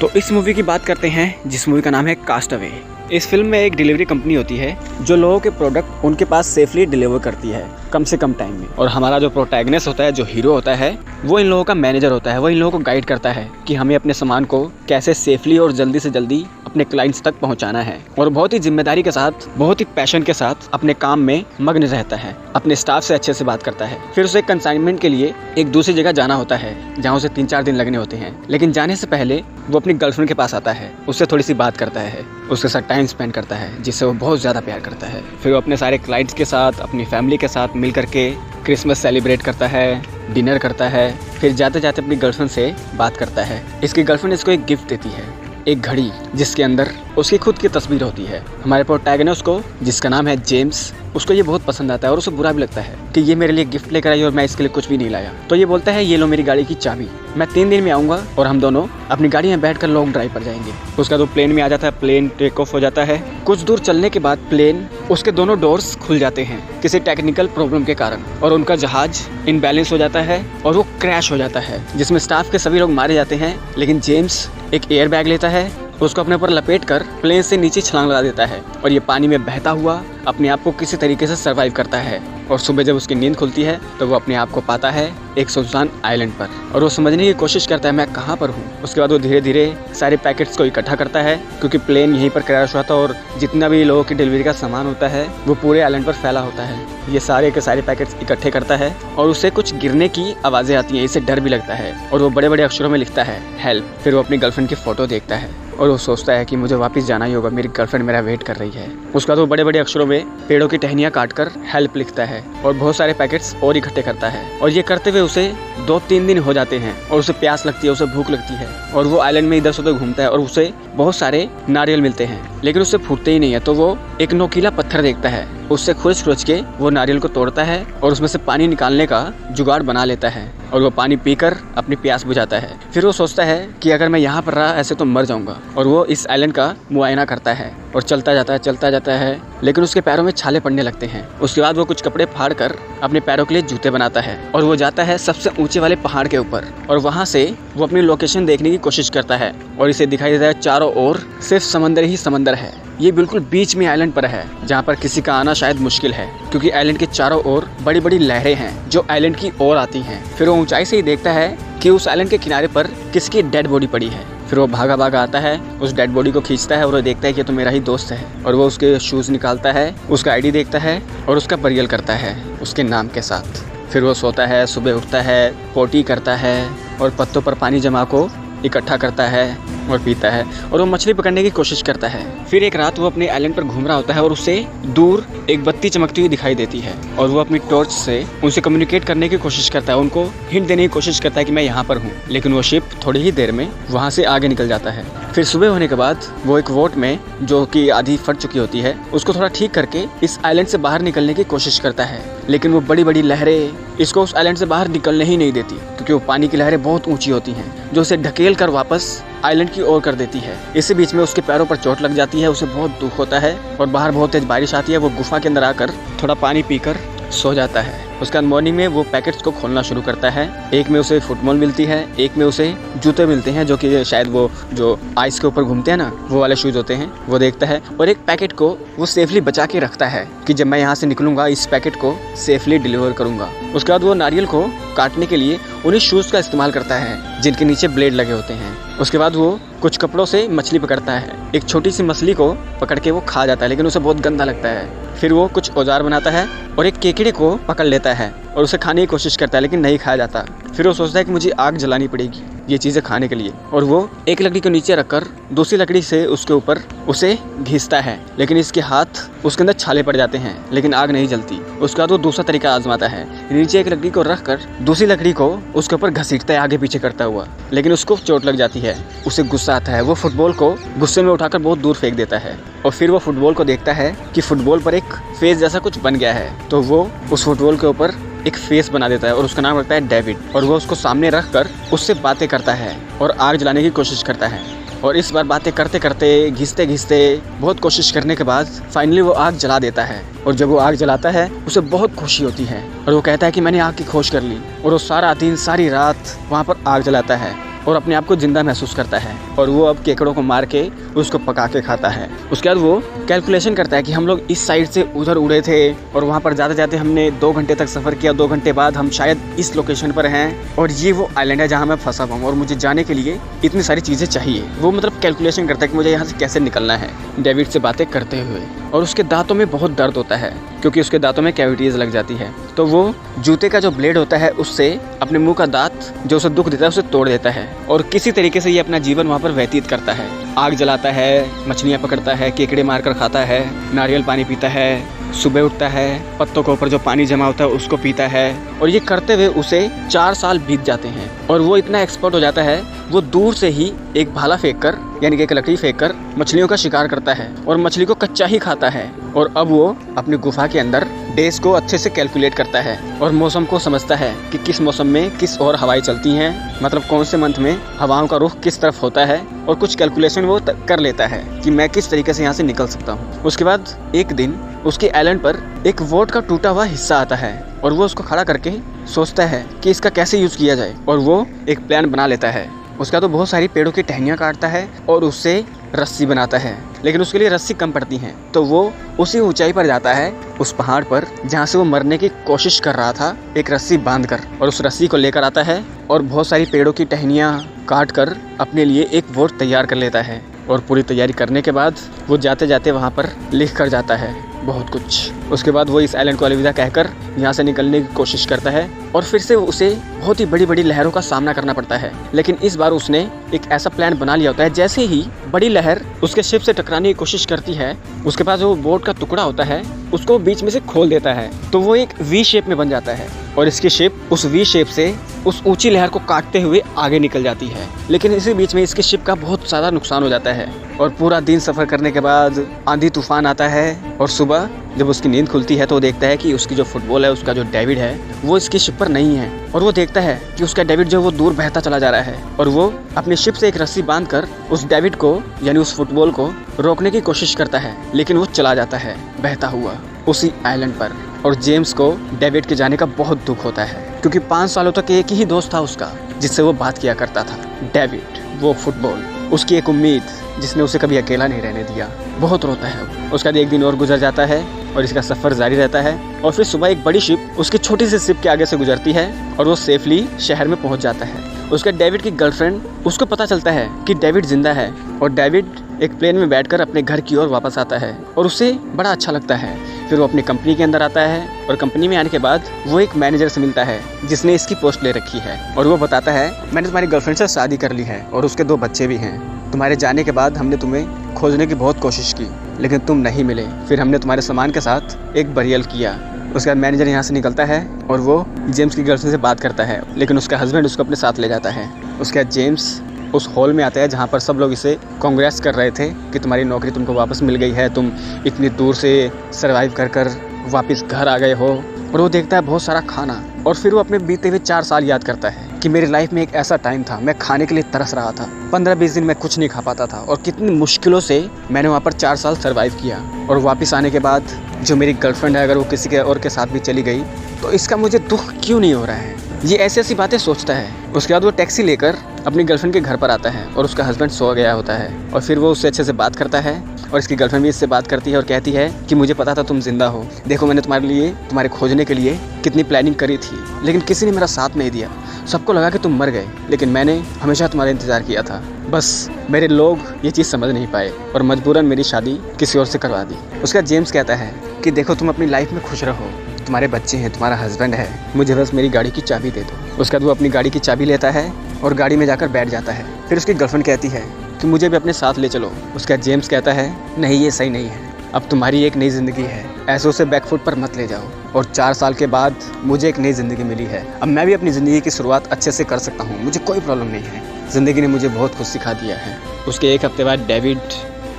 तो इस मूवी की बात करते हैं जिस मूवी का नाम है कास्टअवे। इस फिल्म में एक डिलीवरी कंपनी होती है जो लोगों के प्रोडक्ट उनके पास सेफली डिलीवर करती है कम से कम टाइम में। और हमारा जो प्रोटैगनिस्ट होता है, जो हीरो होता है, वो इन लोगों का मैनेजर होता है। वो इन लोगों को गाइड करता है कि हमें अपने सामान को कैसे सेफली और जल्दी से जल्दी अपने क्लाइंट्स तक पहुंचाना है। और बहुत ही जिम्मेदारी के साथ, बहुत ही पैशन के साथ अपने काम में मग्न रहता है, अपने स्टाफ से अच्छे से बात करता है। फिर उसे कंसाइनमेंट के लिए एक दूसरी जगह जाना होता है जहाँ उसे 3-4 दिन लगने होते हैं। लेकिन जाने से पहले वो अपनी गर्लफ्रेंड के पास आता है, उससे थोड़ी सी बात करता है, उसके साथ टाइम स्पेंड करता है जिससे वो बहुत ज़्यादा प्यार करता है। फिर वो अपने सारे क्लाइंट्स के साथ, अपनी फैमिली के साथ मिल करके क्रिसमस सेलिब्रेट करता है, डिनर करता है। फिर जाते जाते अपनी गर्लफ्रेंड से बात करता है। इसकी गर्लफ्रेंड इसको एक गिफ्ट देती है, एक घड़ी जिसके अंदर उसकी खुद की तस्वीर होती है। हमारे प्रोटैगनिस्ट को, जिसका नाम है जेम्स, उसको ये बहुत पसंद आता है और उसे बुरा भी लगता है कि ये मेरे लिए गिफ्ट लेकर आई और मैं इसके लिए कुछ भी नहीं लाया। तो ये बोलता है, ये लो मेरी गाड़ी की चाबी, मैं 3 दिन में आऊँगा और हम दोनों अपनी गाड़ी में बैठकर लॉन्ग ड्राइव पर जाएंगे। उसका तो प्लेन में आ जाता है, प्लेन टेक ऑफ हो जाता है। कुछ दूर चलने के बाद प्लेन, उसके दोनों डोर्स खुल जाते हैं किसी टेक्निकल प्रॉब्लम के कारण, और उनका जहाज इनबैलेंस हो जाता है और वो क्रैश हो जाता है, जिसमें स्टाफ के सभी लोग मारे जाते हैं। लेकिन जेम्स एक एयर बैग लेता है, उसको अपने ऊपर लपेट कर प्लेन से नीचे छलांग लगा देता है और ये पानी में बहता हुआ अपने आप को किसी तरीके से सर्वाइव करता है। और सुबह जब उसकी नींद खुलती है तो वो अपने आप को पाता है एक सुनसान आइलैंड पर, और वो समझने की कोशिश करता है मैं कहाँ पर हूँ। उसके बाद वो धीरे धीरे सारे पैकेट्स को इकट्ठा करता है, क्योंकि प्लेन यहीं पर क्रैश हुआ था और जितना भी लोगों की डिलीवरी का सामान होता है वो पूरे आइलैंड पर फैला होता है। ये सारे के सारे पैकेट्स इकट्ठे करता है और उसे कुछ गिरने की आवाज़ें आती हैं, इसे डर भी लगता है और वो बड़े बड़े अक्षरों में लिखता है हेल्प। फिर वो अपनी गर्लफ्रेंड की फ़ोटो देखता है और वो सोचता है कि मुझे वापस जाना ही होगा, मेरी गर्लफ्रेंड मेरा वेट कर रही है। उसके बाद वो बड़े बड़े अक्षरों में पेड़ों की टहनियाँ काटकर हेल्प लिखता है और बहुत सारे पैकेट्स और इकट्ठे करता है। और ये करते हुए उसे 2-3 दिन हो जाते हैं और उसे प्यास लगती है, उसे भूख लगती है और वो आइलैंड में इधर से उधर घूमता है और उसे बहुत सारे नारियल मिलते हैं, लेकिन उससे फूटते ही नहीं है। तो वो एक नोकीला पत्थर देखता है, उससे खुरच के वो नारियल को तोड़ता है और उसमें से पानी निकालने का जुगाड़ बना लेता है और वो पानी पीकर अपनी प्यास बुझाता है। फिर वो सोचता है कि अगर मैं यहाँ पर रहा ऐसे तो मर जाऊंगा, और वो इस आइलैंड का मुआयना करता है और चलता जाता है, लेकिन उसके पैरों में छाले पड़ने लगते हैं। उसके बाद वो कुछ कपड़े फाड़ कर अपने पैरों के लिए जूते बनाता है और वो जाता है सबसे ऊंचे वाले पहाड़ के ऊपर और वहाँ से वो अपनी लोकेशन देखने की कोशिश करता है और इसे दिखाई देता है चारों ओर सिर्फ समंदर ही समंदर है। ये बिल्कुल बीच में आइलैंड पर है जहाँ पर किसी का आना शायद मुश्किल है, क्योंकि आइलैंड के चारों ओर बड़ी बड़ी लहरें हैं जो आइलैंड की ओर आती हैं। फिर वो ऊंचाई से ही देखता है कि उस आइलैंड के किनारे पर किसकी डेड बॉडी पड़ी है। फिर वो भागा आता है, उस डेड बॉडी को खींचता है और वो देखता है कि तो मेरा ही दोस्त है, और वो उसके शूज़ निकालता है, उसका आईडी देखता है और उसका बरियल करता है उसके नाम के साथ। फिर वो सोता है, सुबह उठता है, पोटी करता है और पत्तों पर पानी जमा को इकट्ठा करता है और पीता है और वो मछली पकड़ने की कोशिश करता है। फिर एक रात वो अपने आइलैंड पर घूम रहा होता है और उसे दूर एक बत्ती चमकती हुई दिखाई देती है और वो अपनी टॉर्च से उनसे कम्युनिकेट करने की कोशिश करता है, उनको हिंट देने की कोशिश करता है कि मैं यहाँ पर हूँ। लेकिन वो शिप थोड़ी ही देर में वहाँ से आगे निकल जाता है। फिर सुबह होने के बाद वो एक वोट में, जो कि आधी फट चुकी होती है, उसको थोड़ा ठीक करके इस आइलैंड से बाहर निकलने की कोशिश करता है, लेकिन वो बड़ी बड़ी लहरें इसको उस आइलैंड से बाहर निकलने ही नहीं देती, क्योंकि वो पानी की लहरें बहुत ऊंची होती हैं जो उसे ढकेल कर वापस आइलैंड की ओर कर देती है। इसी बीच में उसके पैरों पर चोट लग जाती है, उसे बहुत दुख होता है और बाहर बहुत तेज बारिश आती है। वो गुफा के अंदर आकर थोड़ा पानी पीकर सो जाता है। उसके बाद मॉर्निंग में वो पैकेट्स को खोलना शुरू करता है। एक में उसे फुटबॉल मिलती है, एक में उसे जूते मिलते हैं जो कि शायद वो जो आइस के ऊपर घूमते हैं ना, वो वाले शूज होते हैं, वो देखता है। और एक पैकेट को वो सेफली बचा के रखता है कि जब मैं यहाँ से निकलूंगा इस पैकेट को सेफली डिलीवर करूंगा। उसके बाद वो नारियल को काटने के लिए उन्हीं शूज़ का इस्तेमाल करता है जिनके नीचे ब्लेड लगे होते हैं। उसके बाद वो कुछ कपड़ों से मछली पकड़ता है, एक छोटी सी मछली को पकड़ के वो खा जाता है, लेकिन उसे बहुत गंदा लगता है। फिर वो कुछ औजार बनाता है और एक केकड़े को पकड़ लेता है और उसे खाने की कोशिश करता है, लेकिन नहीं खाया जाता। फिर वो सोचता है कि मुझे आग जलानी पड़ेगी ये चीज़ें खाने के लिए, और वो एक लकड़ी को नीचे रखकर दूसरी लकड़ी से उसके ऊपर उसे घिसता है, लेकिन इसके हाथ उसके अंदर छाले पड़ जाते हैं, लेकिन आग नहीं जलती। उसके बाद वो दूसरा तरीका आजमाता है, नीचे एक लकड़ी को रखकर दूसरी लकड़ी को उसके ऊपर घसीटता है आगे पीछे करता हुआ, लेकिन उसको चोट लग जाती है। उसे गुस्सा आता है, वो फुटबॉल को गुस्से में उठाकर बहुत दूर फेंक देता है और फिर वो फुटबॉल को देखता है कि फुटबॉल पर एक फेस जैसा कुछ बन गया है, तो वो उस फुटबॉल के ऊपर एक फेस बना देता है और उसका नाम रखता है डेविड, और वो उसको सामने रख कर उससे बातें करता है और आग जलाने की कोशिश करता है। और इस बार बातें करते करते, घिसते घिसते, बहुत कोशिश करने के बाद फाइनली वो आग जला देता है। और जब वो आग जलाता है उसे बहुत खुशी होती है और वो कहता है कि मैंने आग की खोज कर ली, और वो सारा दिन सारी रात वहाँ पर आग जलाता है। और अपने आप को जिंदा महसूस करता है और वो अब केकड़ों को मार के उसको पका के खाता है। उसके बाद वो कैलकुलेशन करता है कि हम लोग इस साइड से उधर उड़े थे और वहाँ पर जाते जाते हमने 2 घंटे तक सफ़र किया, 2 घंटे बाद हम शायद इस लोकेशन पर हैं और ये वो आइलैंड है जहाँ मैं फंसा हुआ हूँ और मुझे जाने के लिए इतनी सारी चीज़ें चाहिए। वो मतलब कैलकुलेशन करता है कि मुझे यहाँ से कैसे निकलना है डेविड से बातें करते हुए। और उसके दांतों में बहुत दर्द होता है क्योंकि उसके दांतों में कैविटीज़ लग जाती है, तो वो जूते का जो ब्लेड होता है उससे अपने मुंह का दांत जो उसे दुख देता है उसे तोड़ देता है और किसी तरीके से ये अपना जीवन वहाँ पर व्यतीत करता है। आग जलाता है, मछलियाँ पकड़ता है, केकड़े मारकर खाता है, नारियल पानी पीता है, सुबह उठता है, पत्तों के ऊपर जो पानी जमा होता है उसको पीता है और ये करते हुए उसे 4 साल बीत जाते हैं और वो इतना एक्सपर्ट हो जाता है वो दूर से ही एक भाला फेंककर यानी कि एक लकड़ी फेंककर मछलियों का शिकार करता है और मछली को कच्चा ही खाता है। और अब वो अपनी गुफा के अंदर डेज को अच्छे से कैलकुलेट करता है और मौसम को समझता है कि किस मौसम में किस और हवाएं चलती हैं, मतलब कौन से मंथ में हवाओं का रुख किस तरफ होता है और कुछ कैलकुलेशन वो कर लेता है कि मैं किस तरीके से यहाँ से निकल सकता हूँ। उसके बाद एक दिन उसके आइलैंड पर एक वोट का टूटा हुआ हिस्सा आता है और वो उसको खड़ा करके सोचता है कि इसका कैसे यूज़ किया जाए और वो एक प्लान बना लेता है। उसका तो बहुत सारी पेड़ों की टहनियाँ काटता है और उससे रस्सी बनाता है, लेकिन उसके लिए रस्सी कम पड़ती हैं, तो वो उसी ऊंचाई पर जाता है उस पहाड़ पर जहाँ से वो मरने की कोशिश कर रहा था, एक रस्सी बांधकर और उस रस्सी को लेकर आता है और बहुत सारी पेड़ों की टहनियाँ काट कर अपने लिए एक वोट तैयार कर लेता है। और पूरी तैयारी करने के बाद वो जाते जाते वहाँ पर लिख कर जाता है बहुत कुछ। उसके बाद वो इस आइलैंड को अलविदा कहकर यहाँ से निकलने की कोशिश करता है और फिर से उसे बहुत ही बड़ी बड़ी लहरों का सामना करना पड़ता है, लेकिन इस बार उसने एक ऐसा प्लान बना लिया होता है जैसे ही बड़ी लहर उसके शिप से टकराने की कोशिश करती है उसके पास जो बोट का टुकड़ा होता है उसको बीच में से खोल देता है तो वो एक वी शेप में बन जाता है और इसकी शिप उस वी शेप से उस ऊंची लहर को काटते हुए आगे निकल जाती है। लेकिन इसी बीच में इसकी शिप का बहुत ज़्यादा नुकसान हो जाता है और पूरा दिन सफ़र करने के बाद आंधी तूफान आता है और सुबह जब उसकी नींद खुलती है तो वो देखता है कि उसकी जो फुटबॉल है, उसका जो डेविड है वो इसकी शिप पर नहीं है और वो देखता है कि उसका डेविड जो वो दूर बहता चला जा रहा है और वो अपनी शिप से एक रस्सी बांधकर उस डेविड को यानी उस फुटबॉल को रोकने की कोशिश करता है, लेकिन वो चला जाता है बहता हुआ उसी आइलैंड पर। और जेम्स को डेविड के जाने का बहुत दुख होता है क्योंकि 5 सालों तक एक ही दोस्त था उसका जिससे वो बात किया करता था, डेविड, वो फुटबॉल, उसकी एक उम्मीद जिसने उसे कभी अकेला नहीं रहने दिया। बहुत रोता है वो। उसका एक दिन और गुजर जाता है और इसका सफ़र जारी रहता है और फिर सुबह एक बड़ी शिप उसकी छोटी सी शिप के आगे से गुजरती है और वो सेफली शहर में पहुंच जाता है। उसका डेविड की गर्लफ्रेंड, उसको पता चलता है कि डेविड जिंदा है और डेविड एक प्लेन में बैठकर अपने घर की ओर वापस आता है और उसे बड़ा अच्छा लगता है। फिर वो अपनी कंपनी के अंदर आता है और कंपनी में आने के बाद वो एक मैनेजर से मिलता है जिसने इसकी पोस्ट ले रखी है और वो बताता है मैंने तुम्हारी गर्लफ्रेंड से शादी कर ली है और उसके 2 बच्चे भी हैं। तुम्हारे जाने के बाद हमने तुम्हें खोजने की बहुत कोशिश की लेकिन तुम नहीं मिले, फिर हमने तुम्हारे सामान के साथ एक बरियल किया। उसके बाद मैनेजर यहाँ से निकलता है और वो जेम्स की गर्लफ्रेंड से बात करता है, लेकिन उसका हस्बैंड उसको अपने साथ ले जाता है। उसके बाद जेम्स उस हॉल में आता है जहाँ पर सब लोग इसे कांग्रेस कर रहे थे कि तुम्हारी नौकरी तुमको वापस मिल गई है, तुम इतनी दूर से सर्वाइव कर वापस घर आ गए हो। और वो देखता है बहुत सारा खाना और फिर वो अपने बीते हुए 4 साल याद करता है कि मेरी लाइफ में एक ऐसा टाइम था मैं खाने के लिए तरस रहा था, 15-20 दिन मैं कुछ नहीं खा पाता था और कितनी मुश्किलों से मैंने वहाँ पर 4 साल सर्वाइव किया। और वापस आने के बाद जो मेरी गर्लफ्रेंड है अगर वो किसी के और के साथ भी चली गई तो इसका मुझे दुख क्यों नहीं हो रहा है। ये ऐसी ऐसी बातें सोचता है। उसके बाद वो टैक्सी लेकर अपनी गर्लफ्रेंड के घर पर आता है और उसका हस्बैंड सो गया होता है और फिर वो उससे अच्छे से बात करता है और इसकी गर्लफ्रेंड भी इससे बात करती है और कहती है कि मुझे पता था तुम जिंदा हो, देखो मैंने तुम्हारे खोजने के लिए कितनी प्लानिंग करी थी लेकिन किसी ने मेरा साथ नहीं दिया, सबको लगा कि तुम मर गए लेकिन मैंने हमेशा तुम्हारा इंतज़ार किया था, बस मेरे लोग ये चीज़ समझ नहीं पाए और मजबूरन मेरी शादी किसी और से करवा दी। उसका जेम्स कहता है कि देखो तुम अपनी लाइफ में खुश रहो, तुम्हारे बच्चे हैं, तुम्हारा हस्बैंड है, मुझे बस मेरी गाड़ी की चाबी दे दो। उसके बाद वो अपनी गाड़ी की चाबी लेता है और गाड़ी में जाकर बैठ जाता है। फिर उसकी गर्लफ्रेंड कहती है कि मुझे भी अपने साथ ले चलो। उसका जेम्स कहता है नहीं ये सही नहीं है, अब तुम्हारी एक नई ज़िंदगी है, ऐसे उसे बैकफुट पर मत ले जाओ। और 4 साल के बाद मुझे एक नई ज़िंदगी मिली है, अब मैं भी अपनी ज़िंदगी की शुरुआत अच्छे से कर सकता हूँ, मुझे कोई प्रॉब्लम नहीं है, ज़िंदगी ने मुझे बहुत कुछ सिखा दिया है। उसके 1 हफ्ते बाद डेविड,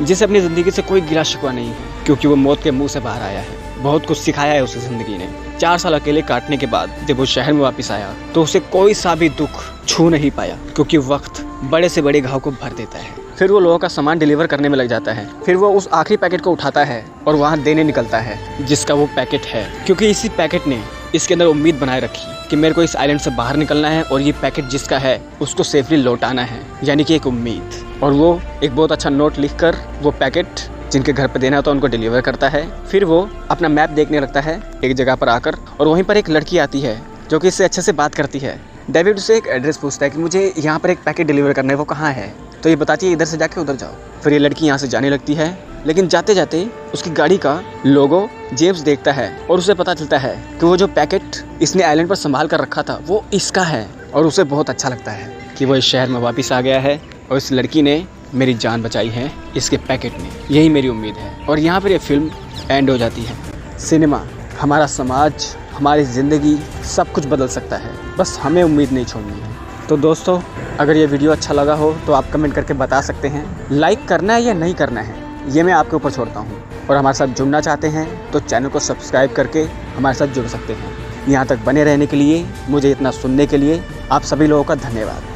जिसे अपनी ज़िंदगी से कोई गिला शिकवा नहीं है क्योंकि वो मौत के मुंह से बाहर आया है, बहुत कुछ सिखाया है उसे ज़िंदगी ने। 4 साल अकेले काटने के बाद जब वो शहर में वापस आया तो उसे कोई सा भी दुख छू नहीं पाया क्योंकि वक्त बड़े से बड़े घाव को भर देता है। फिर वो लोगों का सामान डिलीवर करने में लग जाता है। फिर वो उस आखिरी पैकेट को उठाता है और वहाँ देने निकलता है जिसका वो पैकेट है, क्योंकि इसी पैकेट ने इसके अंदर उम्मीद बनाए रखी कि मेरे को इस आइलैंड से बाहर निकलना है और ये पैकेट जिसका है उसको सेफली लौटाना है, यानी कि एक उम्मीद। और वो एक बहुत अच्छा नोट लिखकर वो पैकेट जिनके घर पे देना होता है उनको डिलीवर करता है। फिर वो अपना मैप देखने लगता है एक जगह पर आकर, और वहीं पर एक लड़की आती है जो कि इससे अच्छे से बात करती है। डेविड उससे एक एड्रेस पूछता है कि मुझे यहाँ पर एक पैकेट डिलीवर करना है, वो कहाँ है? तो ये बताती है इधर से जाके उधर जाओ। फिर ये लड़की यहाँ से जाने लगती है, लेकिन जाते जाते उसकी गाड़ी का लोगो जेम्स देखता है और उसे पता चलता है कि वो जो पैकेट इसने आइलैंड पर संभाल कर रखा था वो इसका है। और उसे बहुत अच्छा लगता है कि वो इस शहर में वापस आ गया है और इस लड़की ने मेरी जान बचाई है इसके पैकेट ने, यही मेरी उम्मीद है। और यहाँ पर ये फिल्म एंड हो जाती है। सिनेमा, हमारा समाज, हमारी ज़िंदगी सब कुछ बदल सकता है, बस हमें उम्मीद नहीं छोड़नी है। तो दोस्तों, अगर ये वीडियो अच्छा लगा हो तो आप कमेंट करके बता सकते हैं। लाइक करना है या नहीं करना है ये मैं आपके ऊपर छोड़ता हूँ। और हमारे साथ जुड़ना चाहते हैं तो चैनल को सब्सक्राइब करके हमारे साथ जुड़ सकते हैं। यहाँ तक बने रहने के लिए, मुझे इतना सुनने के लिए आप सभी लोगों का धन्यवाद।